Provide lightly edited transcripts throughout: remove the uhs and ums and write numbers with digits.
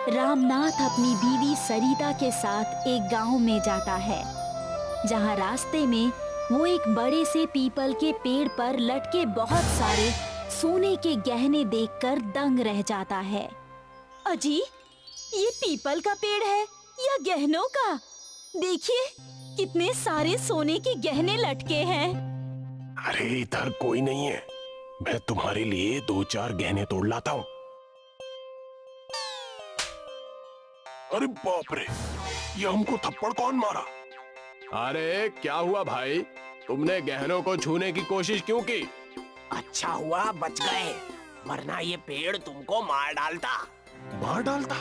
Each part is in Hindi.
रामनाथ अपनी बीवी सरिता के साथ एक गांव में जाता है, जहां रास्ते में वो एक बड़े से पीपल के पेड़ पर लटके बहुत सारे सोने के गहने देखकर दंग रह जाता है। अजी, ये पीपल का पेड़ है या गहनों का? देखिए, कितने सारे सोने के गहने लटके हैं। अरे इधर कोई नहीं है, मैं तुम्हारे लिए 2-4 गहने तोड़ लाता हूँ। अरे बाप रे, ये हमको थप्पड़ कौन मारा? अरे क्या हुआ भाई, तुमने गहनों को छूने की कोशिश क्यों की? अच्छा हुआ बच गए, वरना ये पेड़ तुमको मार डालता। मार डालता?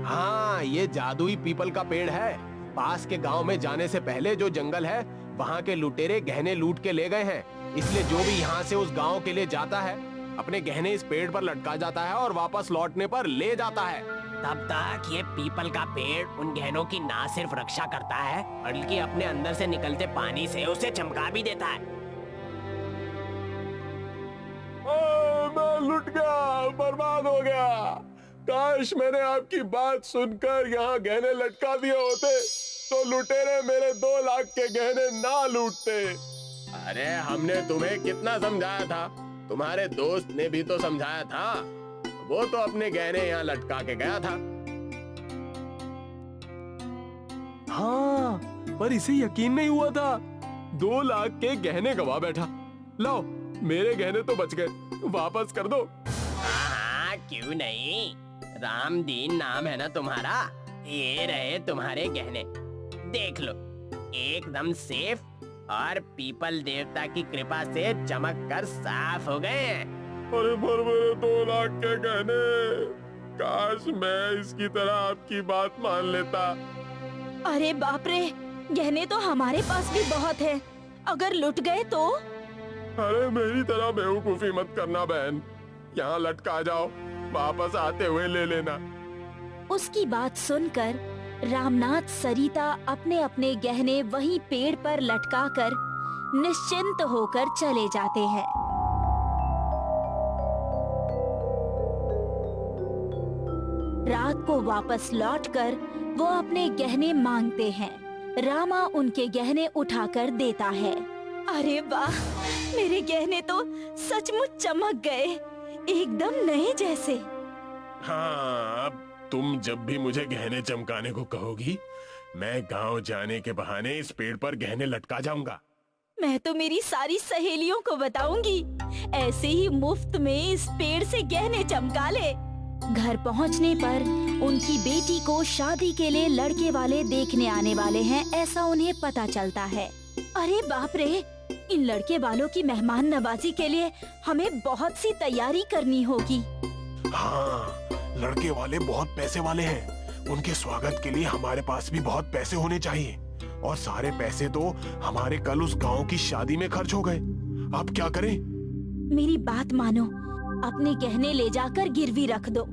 हाँ, ये जादुई पीपल का पेड़ है। पास के गांव में जाने से पहले जो जंगल है, वहाँ के लुटेरे गहने लूट के ले गए हैं। इसलिए जो भी यहाँ से उस गांव के लिए जाता है, अपने गहने इस पेड़ पर लटका जाता है और वापस लौटने पर ले जाता है। तब तक ये पीपल का पेड़ उन गहनों की ना सिर्फ रक्षा करता है, बल्कि अपने अंदर से निकलते पानी से उसे चमका भी देता है। मैं लुट गया, बर्बाद हो गया। काश मैंने आपकी बात सुनकर यहाँ गहने लटका दिए होते, तो लुटेरे मेरे 2 लाख के गहने ना लूटते। अरे हमने तुम्हें कितना समझाया था, तुम्हारे दोस्त ने भी तो समझाया था। वो तो अपने गहने यहाँ लटका के गया था। हाँ, पर इसे यकीन नहीं हुआ था। 2 लाख के गहने गवा बैठा। लो, मेरे गहने तो बच गए, वापस कर दो। हाँ, क्यों नहीं। रामदीन नाम है ना तुम्हारा। ये रहे तुम्हारे गहने, देख लो, एकदम सेफ और पीपल देवता की कृपा से चमक कर साफ हो गए हैं। अरे पर मेरे 2 लाख के गहने, काश मैं इसकी तरह आपकी बात मान लेता। अरे बाप रे, गहने तो हमारे पास भी बहुत है, अगर लुट गए तो? अरे मेरी तरह बेवकूफी मत करना बहन, यहाँ लटका जाओ, वापस आते हुए ले लेना। उसकी बात सुनकर रामनाथ सरिता अपने अपने गहने वहीं पेड़ पर लटकाकर निश्चिंत होकर चले जाते हैं। रात को वापस लौटकर वो अपने गहने मांगते हैं। रामा उनके गहने उठाकर देता है। अरे वाह, मेरे गहने तो सचमुच चमक गए, एकदम नए जैसे। हाँ, अब तुम जब भी मुझे गहने चमकाने को कहोगी, मैं गांव जाने के बहाने इस पेड़ पर गहने लटका जाऊंगा। मैं तो मेरी सारी सहेलियों को बताऊंगी, ऐसे ही मुफ्त में इस पेड़ से गहने चमका ले। घर पहुंचने पर उनकी बेटी को शादी के लिए लड़के वाले देखने आने वाले हैं, ऐसा उन्हें पता चलता है। अरे बाप रे, इन लड़के वालों की मेहमान नवाजी के लिए हमें बहुत सी तैयारी करनी होगी। हाँ, लड़के वाले बहुत पैसे वाले हैं, उनके स्वागत के लिए हमारे पास भी बहुत पैसे होने चाहिए, और सारे पैसे तो हमारे कल उस गांव की शादी में खर्च हो गए। अब क्या करें? मेरी बात मानो, अपने गहने ले जाकर गिरवी रख दो।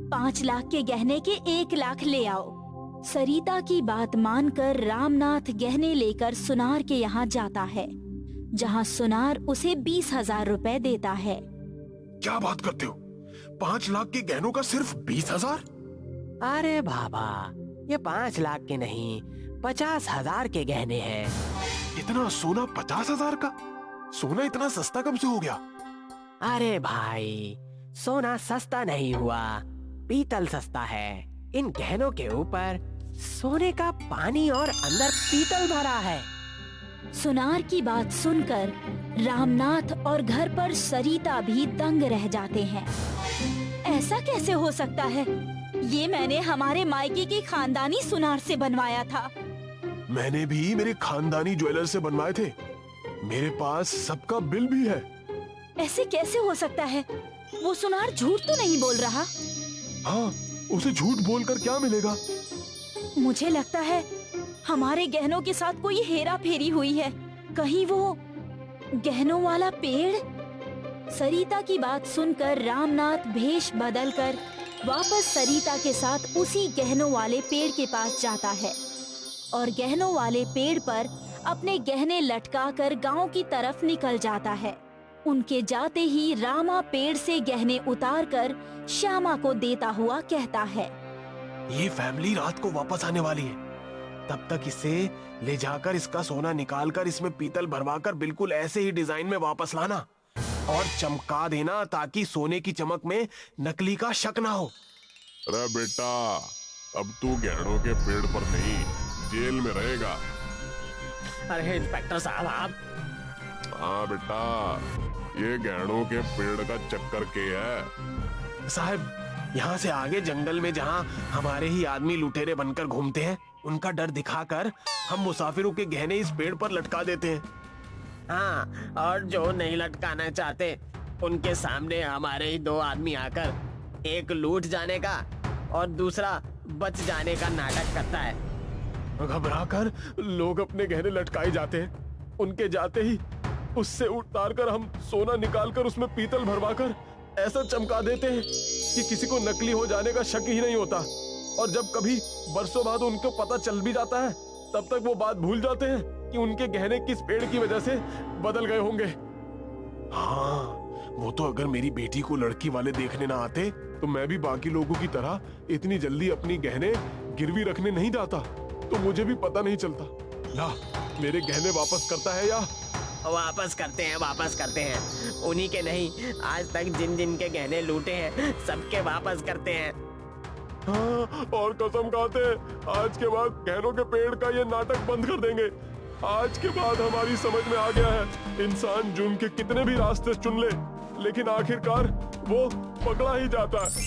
5 लाख के गहने के 1 लाख ले आओ। सरिता की बात मानकर रामनाथ गहने लेकर सुनार के यहाँ जाता है, जहाँ सुनार उसे 20,000 रुपए देता है। क्या बात करते हो? 5 लाख के गहनों का सिर्फ 20,000? अरे बाबा, ये 5 लाख के नहीं, 50,000 के गहने हैं। इतना सोना 50,000 का? सोना इतना सस्ता कब से हो गया? अरे भाई, सोना सस्ता नहीं हुआ, पीतल सस्ता है। इन गहनों के ऊपर सोने का पानी और अंदर पीतल भरा है। सुनार की बात सुनकर रामनाथ और घर पर सरिता भी दंग रह जाते हैं। ऐसा कैसे हो सकता है? ये मैंने हमारे मायके के खानदानी सुनार से बनवाया था। मैंने भी मेरे खानदानी ज्वेलर से बनवाए थे, मेरे पास सबका बिल भी है। ऐसे कैसे हो सकता है? वो सुनार झूठ तो नहीं बोल रहा? हाँ, उसे झूठ बोलकर क्या मिलेगा? मुझे लगता है हमारे गहनों के साथ कोई हेरा फेरी हुई है। कहीं वो गहनों वाला पेड़? सरिता की बात सुनकर रामनाथ भेष बदलकर वापस सरिता के साथ उसी गहनों वाले पेड़ के पास जाता है और गहनों वाले पेड़ पर अपने गहने लटकाकर गांव की तरफ निकल जाता है। उनके जाते ही रामा पेड़ से गहने उतारकर श्यामा को देता हुआ कहता है, ये फैमिली रात को वापस आने वाली है। तब तक इसे ले जाकर इसका सोना निकालकर इसमें पीतल भरवाकर बिल्कुल ऐसे ही डिजाइन में वापस लाना और चमका देना ताकि सोने की चमक में नकली का शक ना हो। अरे बेटा, अब तू गहनों के पेड़ पर नहीं, जेल में रहेगा। अरे इंस्पेक्टर साहब आप। हाँ बेटा, ये गहनों के पेड़ का चक्कर के है। साहब, यहाँ से आगे जंगल में जहाँ हमारे ही आदमी लुटेरे बनकर घूमते हैं, उनका डर दिखाकर हम मुसाफिरों के गहने इस पेड़ पर लटका देते हैं। हाँ, और जो नहीं लटकाना चाहते उनके सामने हमारे ही 2 आदमी आकर एक लूट जाने का और दूसरा बच जाने का नाटक करता है। घबराकर लोग अपने गहने लटकाए जाते हैं। उनके जाते ही उससे उतारकर हम सोना निकालकर उसमें पीतल भरवाकर ऐसा चमका देते हैं कि किसी को नकली हो जाने का शक ही नहीं होता। और जब कभी बरसों बाद उनको पता चल भी जाता है, तब तक वो बात भूल जाते हैं कि उनके गहने किस पेड़ की वजह से बदल गए होंगे। हाँ, वो तो अगर मेरी बेटी को लड़की वाले देखने ना आते तो मैं भी बाकी लोगों की तरह इतनी जल्दी अपनी गहने गिरवी रखने नहीं जाता, तो मुझे भी पता नहीं चलता। ला, मेरे गहने वापस करता है या? वापस करते हैं। उन्हीं के नहीं, आज तक जिन जिन के गहने लूटे हैं सबके वापस करते हैं। हाँ, और कसम खाते हैं, आज के बाद गहनों के पेड़ का ये नाटक बंद कर देंगे। आज के बाद हमारी समझ में आ गया है, इंसान जुर्म के कितने भी रास्ते चुन ले, लेकिन आखिरकार वो पकड़ा ही जाता है।